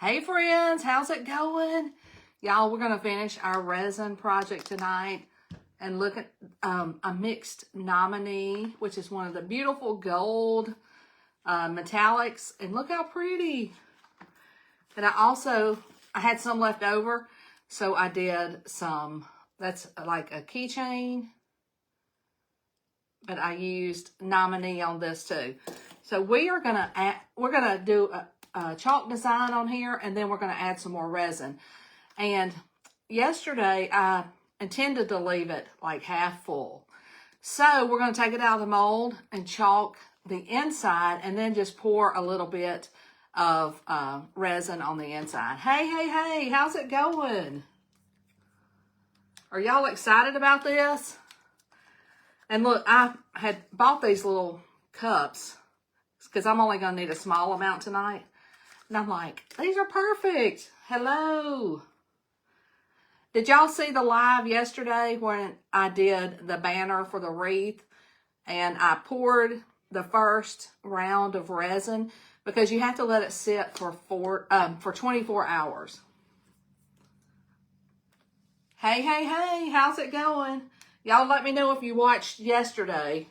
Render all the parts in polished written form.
Hey friends, how's it going? Y'all, we're going to finish our resin project tonight and look at a mixed nominee, which is one of the beautiful gold metallics. And look how pretty. And I had some left over, so I did some, that's like a keychain. But I used nominee on this too. So we're gonna do a chalk design on here, and then we're gonna add some more resin. And yesterday I intended to leave it like half full. So we're gonna take it out of the mold and chalk the inside, and then just pour a little bit of resin on the inside. Hey, how's it going? Are y'all excited about this? And look, I had bought these little cups because I'm only going to need a small amount tonight. And I'm like, these are perfect. Hello. Did y'all see the live yesterday when I did the banner for the wreath? And I poured the first round of resin because you have to let it sit for 24 hours. Hey, how's it going? Y'all let me know if you watched yesterday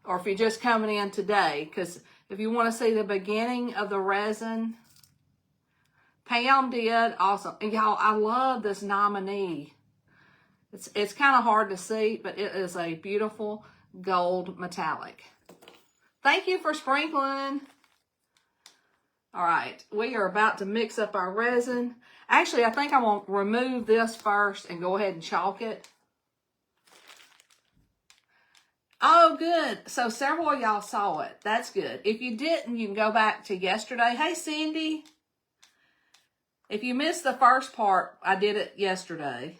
or if you're just coming in today, because if you want to see the beginning of the resin, Pam did awesome. And y'all, I love this nominee. It's kind of hard to see, but it is a beautiful gold metallic. Thank you for sprinkling. All right, we are about to mix up our resin. Actually, I think I'm going to remove this first and go ahead and chalk it. Oh, good. So several of y'all saw it. That's good. If you didn't, you can go back to yesterday. Hey, Cindy. If you missed the first part, I did it yesterday.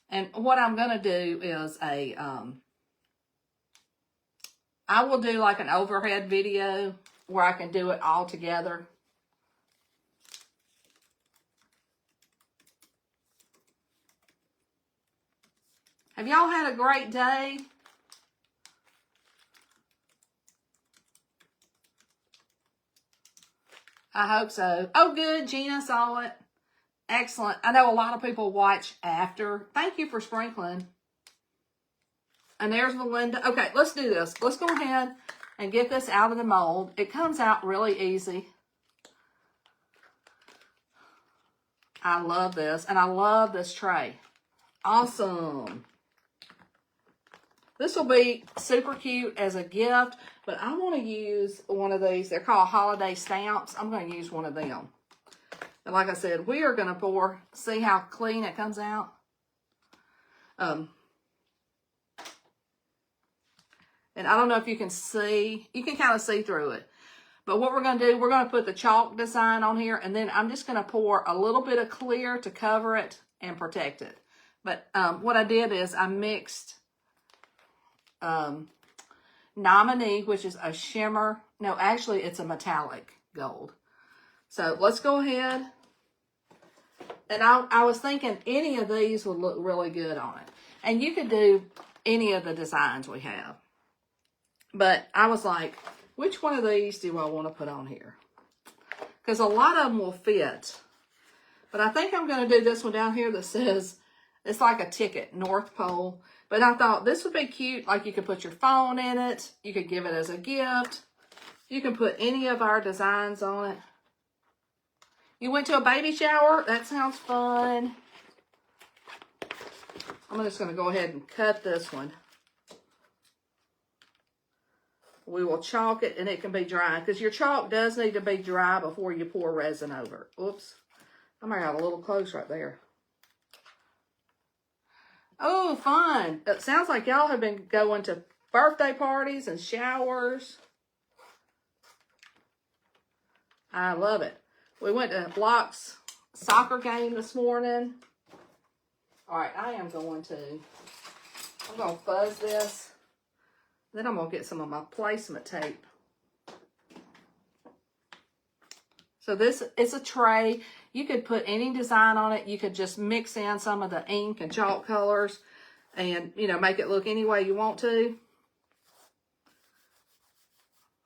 And what I'm going to do is I will do like an overhead video where I can do it all together. Have y'all had a great day? I hope so. Oh, good. Gina saw it. Excellent. I know a lot of people watch after. Thank you for sprinkling. And there's Melinda. Okay, let's do this. Let's go ahead and get this out of the mold. It comes out really easy. I love this. And I love this tray. Awesome. This will be super cute as a gift, but I want to use one of these. They're called holiday stamps. I'm going to use one of them. And like I said, we are going to pour. See how clean it comes out? And I don't know if you can see. You can kind of see through it. But what we're going to do, we're going to put the chalk design on here, and then I'm just going to pour a little bit of clear to cover it and protect it. But what I did is I mixed nominee, which is a shimmer. No, actually it's a metallic gold. So let's go ahead. And I was thinking any of these would look really good on it. And you could do any of the designs we have. But I was like, which one of these do I want to put on here? Because a lot of them will fit. But I think I'm going to do this one down here that says, it's like a ticket, North Pole. But I thought this would be cute. Like you could put your phone in it. You could give it as a gift. You can put any of our designs on it. You went to a baby shower? That sounds fun. I'm just going to go ahead and cut this one. We will chalk it and it can be dry. Because your chalk does need to be dry before you pour resin over it. Oops. I might have a little close right there. Oh, fun. It sounds like y'all have been going to birthday parties and showers. I love it. We went to Block's soccer game this morning. All right, I'm going to fuzz this. Then I'm going to get some of my placement tape. So this is a tray. You could put any design on it. You could just mix in some of the ink and chalk colors and, you know, make it look any way you want to.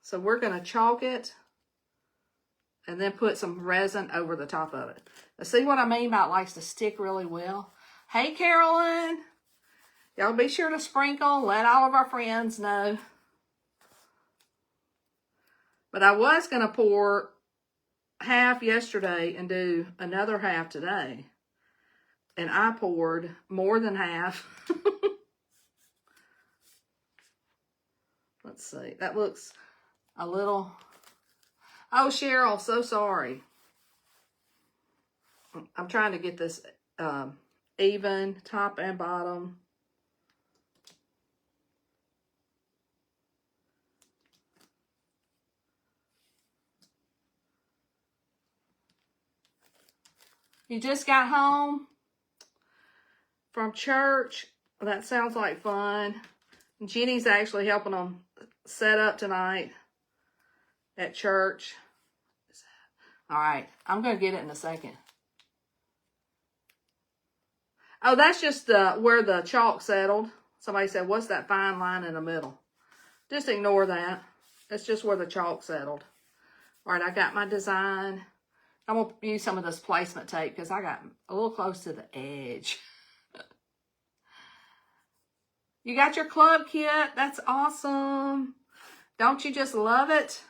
So we're going to chalk it. and then put some resin over the top of it. Now, see what I mean by it likes to stick really well? Hey, Carolyn. Y'all be sure to sprinkle. Let all of our friends know. But I was going to pour half yesterday and do another half today. And I poured more than half. Let's see. That looks a little... Oh, Cheryl, so sorry. I'm trying to get this even, top and bottom. You just got home from church? That sounds like fun. Jenny's actually helping them set up tonight at church. All right, I'm going to get it in a second. Oh, that's just where the chalk settled. Somebody said, what's that fine line in the middle? Just ignore that. It's just where the chalk settled. All right, I got my design. I'm going to use some of this placement tape because I got a little close to the edge. You got your club kit. That's awesome. Don't you just love it?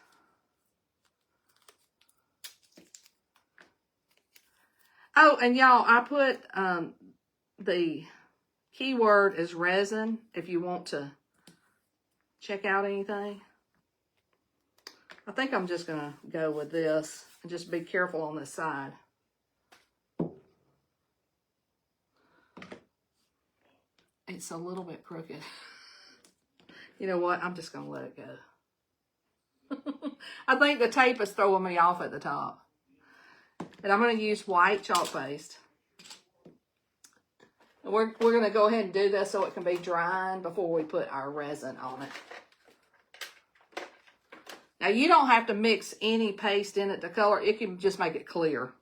Oh, and y'all, I put the keyword is resin if you want to check out anything. I think I'm just going to go with this and just be careful on this side. It's a little bit crooked. You know what? I'm just going to let it go. I think the tape is throwing me off at the top. And I'm going to use white chalk paste. And we're going to go ahead and do this so it can be drying before we put our resin on it. Now, you don't have to mix any paste in it to color. It can just make it clear.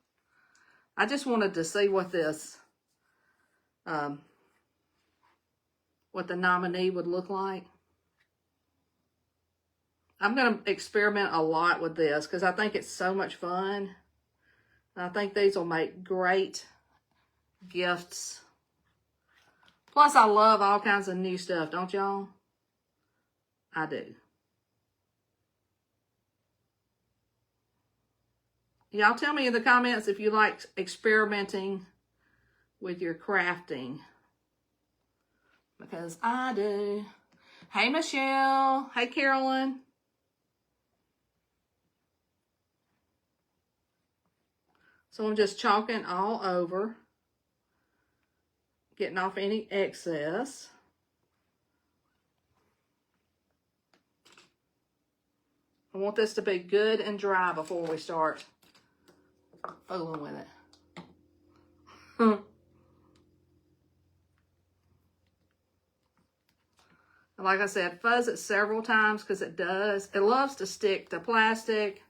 I just wanted to see what this, what the nominee would look like. I'm going to experiment a lot with this because I think it's so much fun. And I think these will make great gifts. Plus, I love all kinds of new stuff, don't y'all? I do. Y'all tell me in the comments if you like experimenting with your crafting. Because I do. Hey, Michelle. Hey, Carolyn. So I'm just chalking all over. Getting off any excess. I want this to be good and dry before we start fooling with it. And like I said, fuzz it several times because it does. It loves to stick to plastic,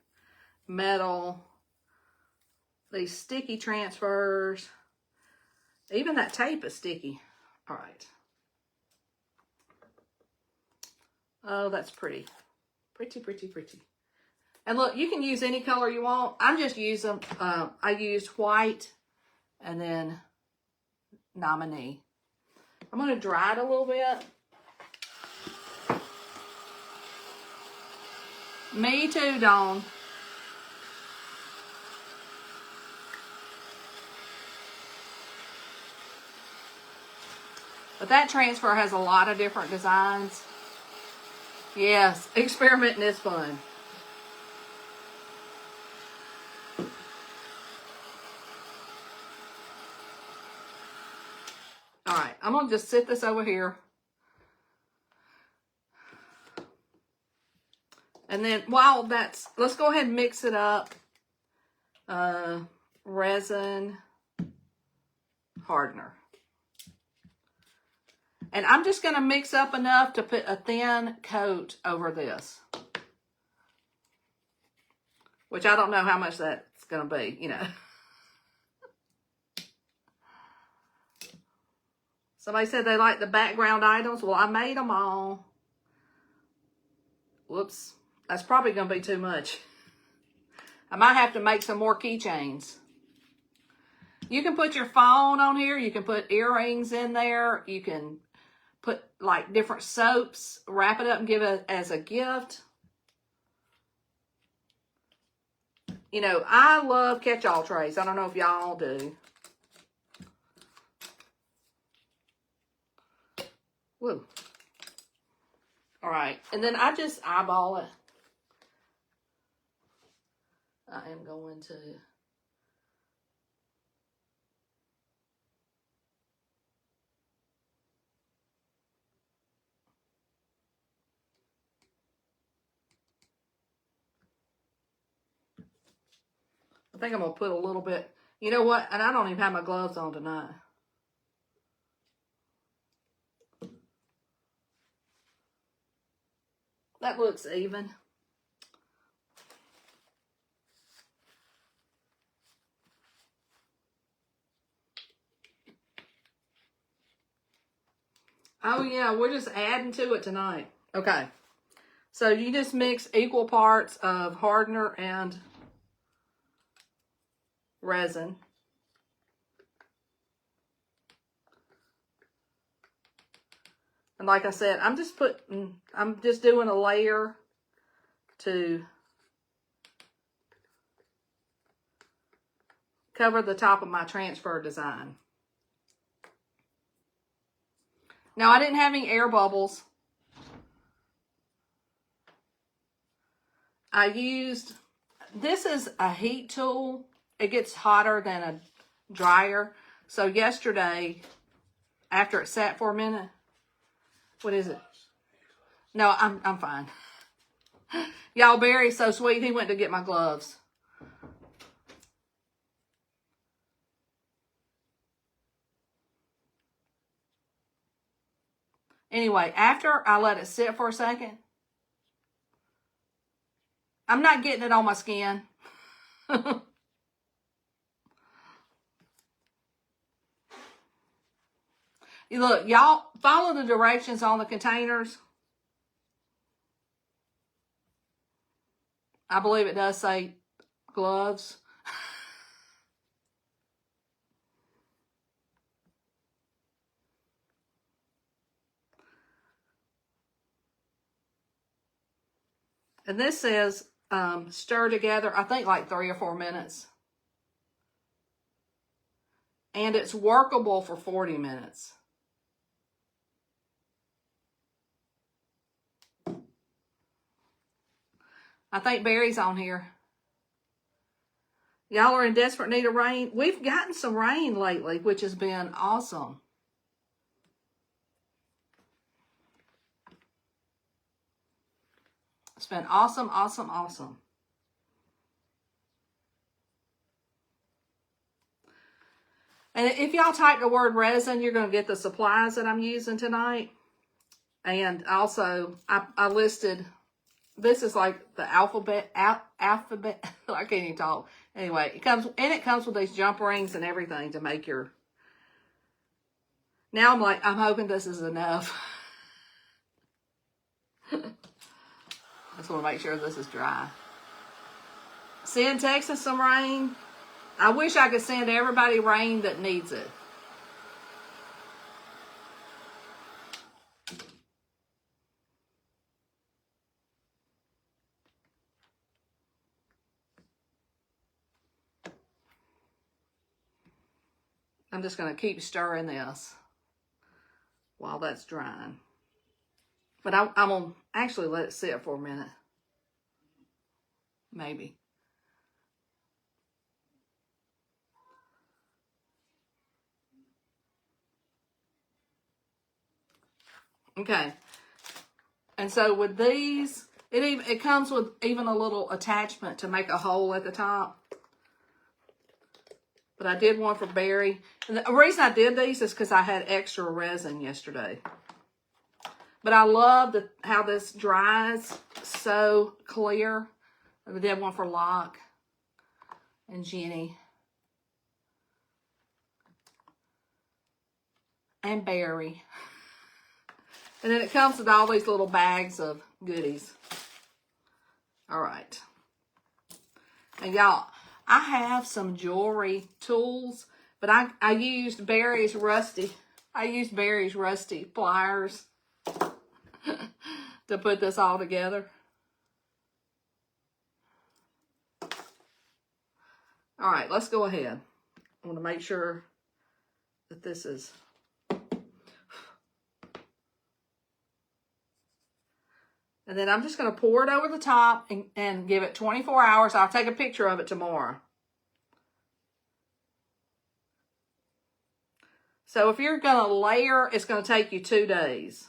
metal, these sticky transfers. Even that tape is sticky. All right. Oh, that's pretty. Pretty, pretty, pretty. And look, you can use any color you want. I'm just using, I used white and then nominee. I'm going to dry it a little bit. Me too, Dawn. But that transfer has a lot of different designs. Yes, experimenting is fun. All right, I'm going to just sit this over here. And then while that's, let's go ahead and mix it up. Resin hardener. And I'm just going to mix up enough to put a thin coat over this. Which I don't know how much that's going to be, you know. Somebody said they like the background items. Well, I made them all. Whoops. That's probably going to be too much. I might have to make some more keychains. You can put your phone on here. You can put earrings in there. You can put like different soaps, wrap it up and give it as a gift. You know, I love catch-all trays. I don't know if y'all do. Woo. All right. And then I just eyeball it. I am going to... I think I'm going to put a little bit... You know what? And I don't even have my gloves on tonight. That looks even. Oh yeah, we're just adding to it tonight. Okay. So you just mix equal parts of hardener and resin. And like I said, I'm just doing a layer to cover the top of my transfer design. Now, I didn't have any air bubbles. I used, this is a heat tool. It gets hotter than a dryer. So yesterday, after it sat for a minute, what is it? No, I'm fine. Y'all, Barry's so sweet. He went to get my gloves. Anyway, after I let it sit for a second, I'm not getting it on my skin. Look, y'all follow the directions on the containers. I believe it does say gloves. And this says stir together, I think like 3 or 4 minutes. And it's workable for 40 minutes. I think Barry's on here. Y'all are in desperate need of rain. We've gotten some rain lately, which has been awesome. It's been awesome, awesome, awesome. And if y'all type the word resin, you're going to get the supplies that I'm using tonight. And also, I listed, this is like the alphabet. I can't even talk. Anyway, it comes with these jump rings and everything to make your... Now I'm like, I'm hoping this is enough. I just want to make sure this is dry. Send Texas some rain. I wish I could send everybody rain that needs it. I'm just going to keep stirring this while that's drying. But I'm going to actually let it sit for a minute. Maybe. Okay. And so with these, it comes with even a little attachment to make a hole at the top. But I did one for Barry. And the reason I did these is because I had extra resin yesterday. But I love how this dries so clear. I did one for Locke and Jenny. And Barry. And then it comes with all these little bags of goodies. All right. And y'all, I have some jewelry tools, but I used Barry's rusty pliers to put this all together. All right, let's go ahead. I want to make sure that this is... And then I'm just going to pour it over the top and give it 24 hours. I'll take a picture of it tomorrow. So if you're going to layer, it's going to take you 2 days.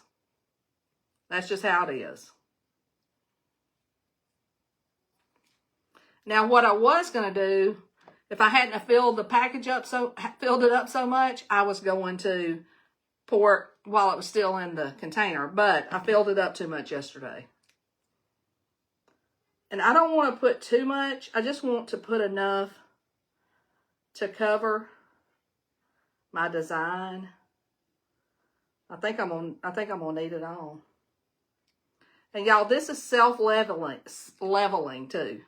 That's just how it is. Now, what I was going to do, if I hadn't filled it up so much, I was going to pour it while it was still in the container, but I filled it up too much yesterday. And I don't want to put too much. I just want to put enough to cover my design. I think I'm gonna need it all. And y'all, this is leveling too.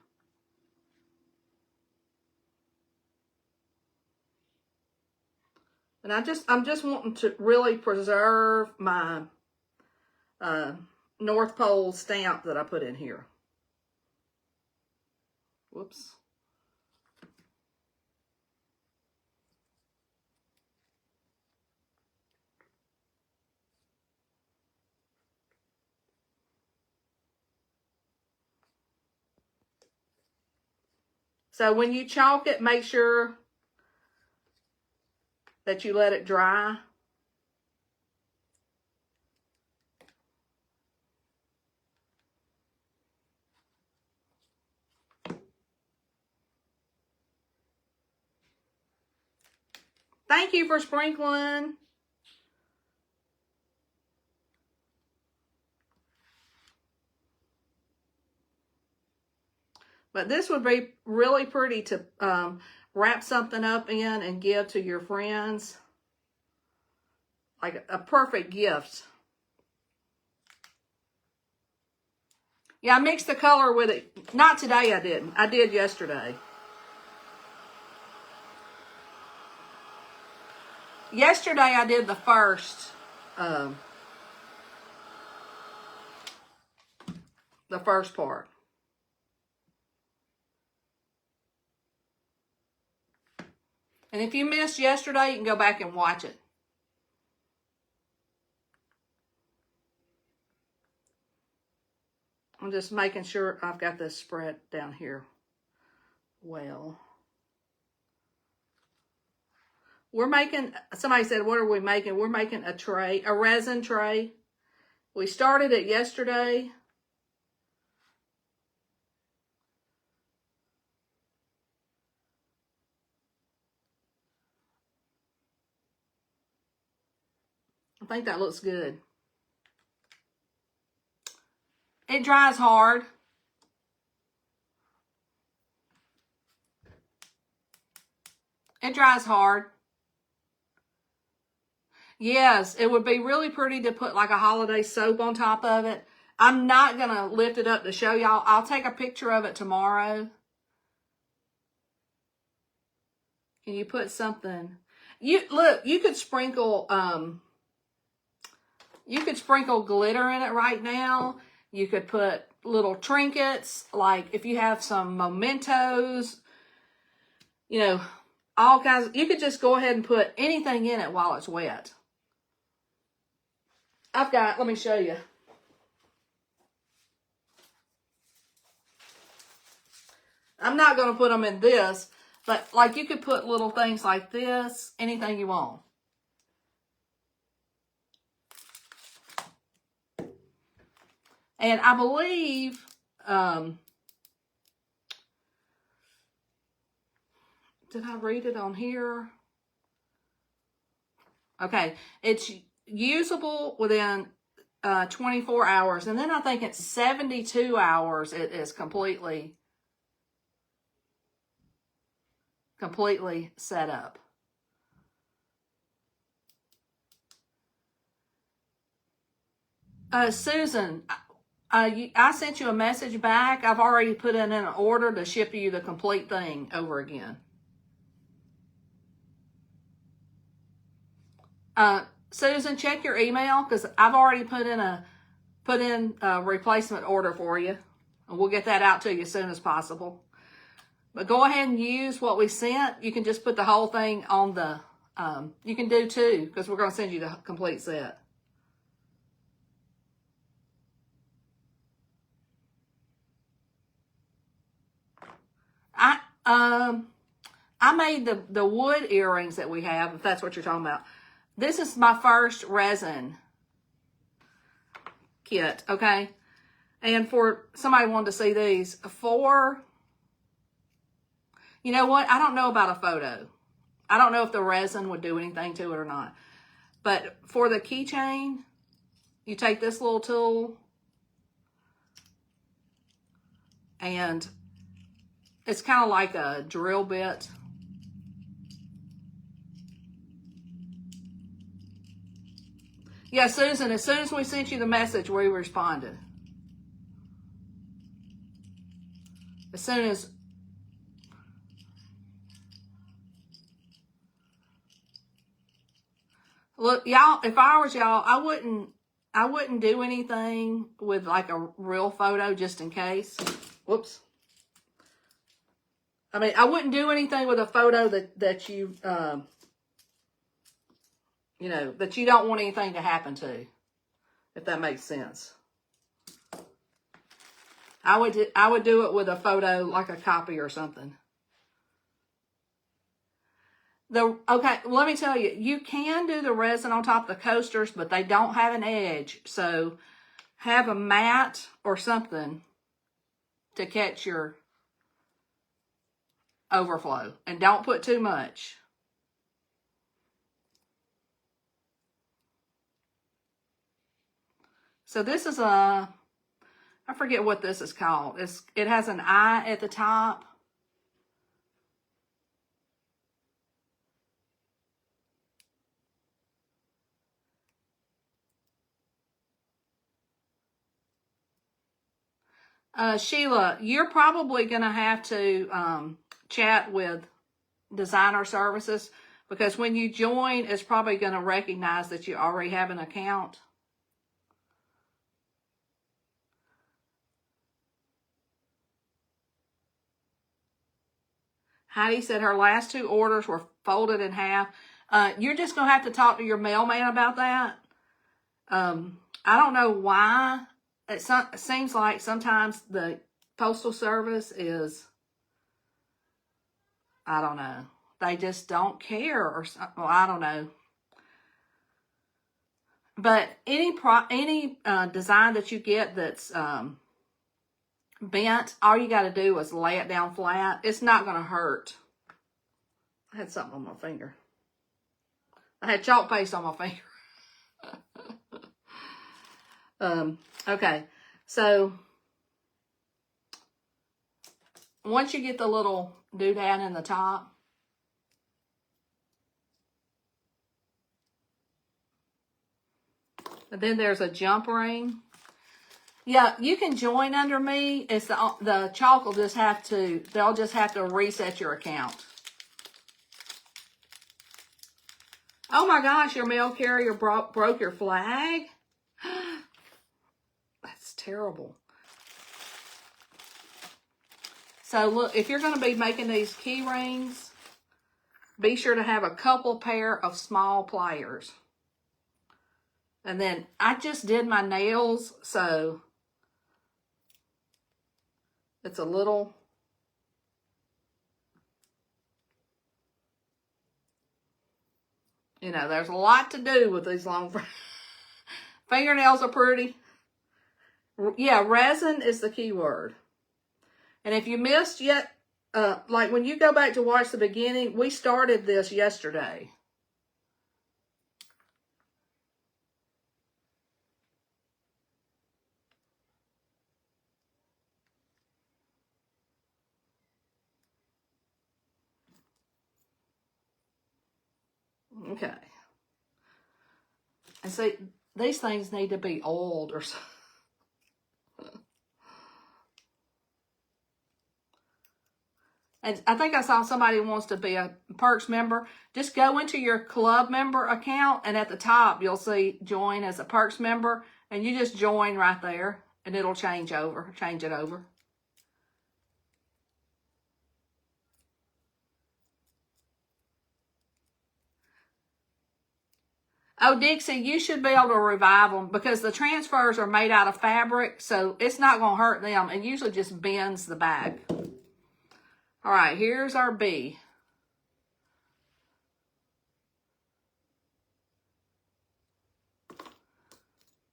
And I'm just wanting to really preserve my North Pole stamp that I put in here. Whoops. So when you chalk it, make sure that you let it dry. Thank you for sprinkling. But this would be really pretty to wrap something up in and give to your friends. Like a perfect gift. Yeah, I mixed the color with it. Not today, I didn't. I did yesterday. Yesterday, I did the first part. And if you missed yesterday, you can go back and watch it. I'm just making sure I've got this spread down here well. We're making, somebody said, what are we making? We're making a tray, a resin tray. We started it yesterday. I think that looks good. It dries hard. It dries hard. Yes, it would be really pretty to put like a holiday soap on top of it. I'm not going to lift it up to show y'all. I'll take a picture of it tomorrow. Can you put something? Look, you could sprinkle glitter in it right now. You could put little trinkets, like if you have some mementos, you know, all kinds. You could just go ahead and put anything in it while it's wet. Let me show you. I'm not going to put them in this, but like you could put little things like this, anything you want. And I believe, did I read it on here? Okay, it's usable within 24 hours. And then I think it's 72 hours it is completely set up. Susan, I sent you a message back. I've already put in an order to ship you the complete thing over again. Susan, check your email because I've already put in a replacement order for you. And we'll get that out to you as soon as possible. But go ahead and use what we sent. You can just put the whole thing on the, you can do two because we're going to send you the complete set. I made the wood earrings that we have, if that's what you're talking about. This is my first resin kit, okay? And for somebody wanted to see these, you know what? I don't know about a photo. I don't know if the resin would do anything to it or not. But for the keychain, you take this little tool and it's kind of like a drill bit. Yeah, Susan, as soon as we sent you the message, we responded. As soon as... Look, y'all, if I was y'all, I wouldn't do anything with like a real photo just in case. Whoops. I mean, I wouldn't do anything with a photo that you, you know, that you don't want anything to happen to, if that makes sense. I would do it with a photo, like a copy or something. Okay, let me tell you, you can do the resin on top of the coasters, but they don't have an edge. So have a mat or something to catch your overflow. And don't put too much. So this is I forget what this is called. It has an eye at the top. Sheila, you're probably going to have to chat with designer services because when you join, it's probably going to recognize that you already have an account. Heidi said her last two orders were folded in half. You're just going to have to talk to your mailman about that. I don't know why. It seems like sometimes the postal service is, I don't know. They just don't care or something. Well, I don't know. But any design that you get that's bent, all you got to do is lay it down flat. It's not going to hurt. I had something on my finger. I had chalk paste on my finger. Okay, so once you get the little doodad in the top, and then there's a jump ring. Yeah, you can join under me. It's the chalk will just have to, they'll just have to reset your account. Oh my gosh, your mail carrier broke your flag? That's terrible. So look, if you're going to be making these key rings, be sure to have a couple pair of small pliers. And then I just did my nails, so it's a little, you know, there's a lot to do with these long fingernails are pretty. Yeah, resin is the key word. And if you missed yet, like when you go back to watch the beginning, we started this yesterday. Okay. And see, these things need to be oiled or something. And I think I saw somebody who wants to be a Perks member. Just go into your club member account, and at the top, you'll see join as a Perks member, and you just join right there, and it'll change it over. Oh, Dixie, you should be able to revive them because the transfers are made out of fabric, so it's not going to hurt them. It usually just bends the back. All right, here's our B.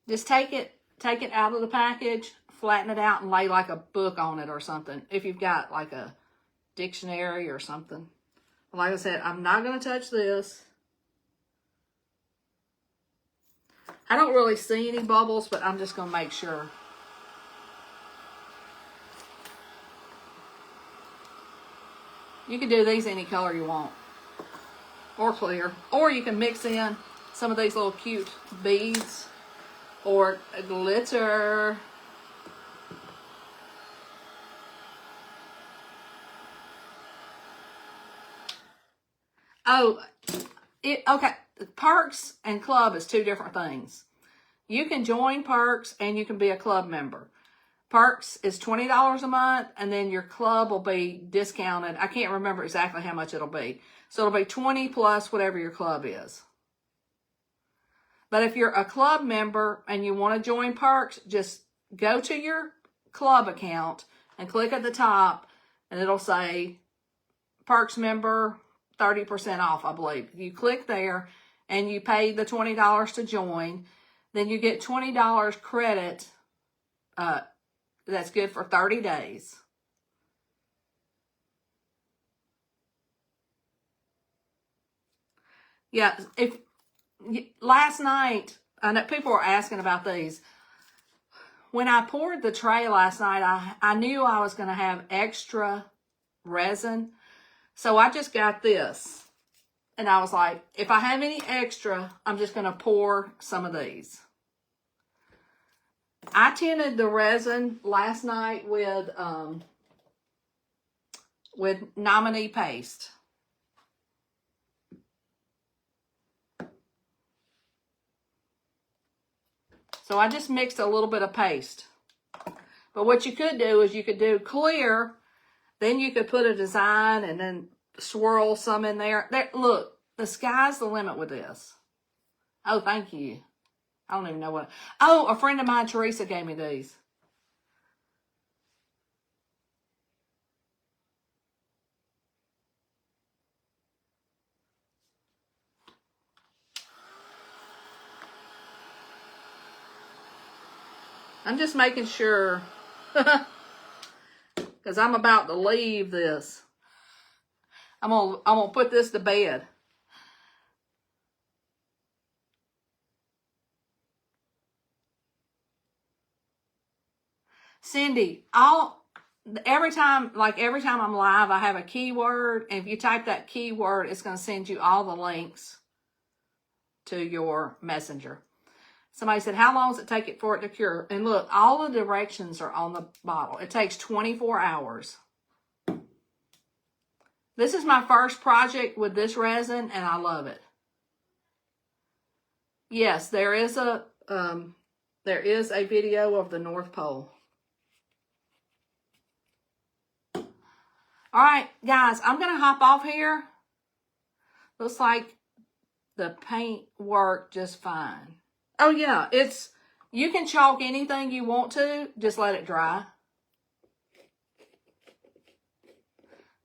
Just take it out of the package, flatten it out, and lay like a book on it or something. If you've got like a dictionary or something. Like I said, I'm not going to touch this. I don't really see any bubbles, but I'm just going to make sure. You can do these any color you want. Or clear. Or you can mix in some of these little cute beads. Or glitter. Oh, okay. Perks and club is two different things. You can join Perks and you can be a club member. Perks is $20 a month, and then your club will be discounted. I can't remember exactly how much it'll be. So it'll be 20 plus whatever your club is. But if you're a club member and you want to join Perks, just go to your club account and click at the top, and it'll say Perks member 30% off, I believe. You click there and you pay the $20 to join, then you get $20 credit. That's good for 30 days. Yeah, last night, I know people were asking about these. When I poured the tray last night, I knew I was going to have extra resin. So I just got this. And I was like, if I have any extra, I'm just going to pour some of these. I tinted the resin last night with nominee paste. So I just mixed a little bit of paste. But what you could do is you could do clear, then you could put a design and then swirl some in there. Look, the sky's the limit with this. Oh, thank you. I don't even know what. Oh, a friend of mine, Teresa, gave me these. I'm just making sure because I'm about to leave this. I'm gonna put this to bed. Cindy, every time I'm live, I have a keyword, and if you type that keyword, it's going to send you all the links to your messenger. Somebody said, how long does it take for it to cure? And look, all the directions are on the bottle. It takes 24 hours. This is my first project with this resin, and I love it. Yes, there is a video of the North Pole. All right, guys, I'm going to hop off here. Looks like the paint worked just fine. Oh, yeah, you can chalk anything you want to. Just let it dry.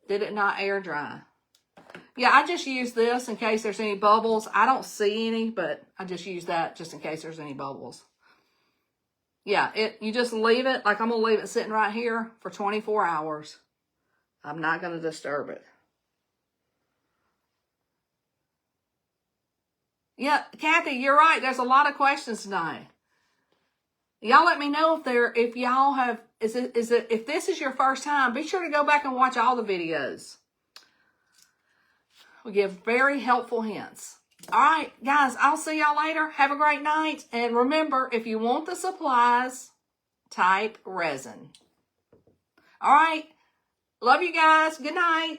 Did it not air dry? Yeah, I just use this in case there's any bubbles. I don't see any, but I just use that just in case there's any bubbles. Yeah, you just leave it, like I'm going to leave it sitting right here for 24 hours. I'm not going to disturb it. Yeah, Kathy, you're right. There's a lot of questions tonight. Y'all let me know if y'all have, if this is your first time, be sure to go back and watch all the videos. We give very helpful hints. All right, guys, I'll see y'all later. Have a great night. And remember, if you want the supplies, type resin. All right. Love you guys. Good night.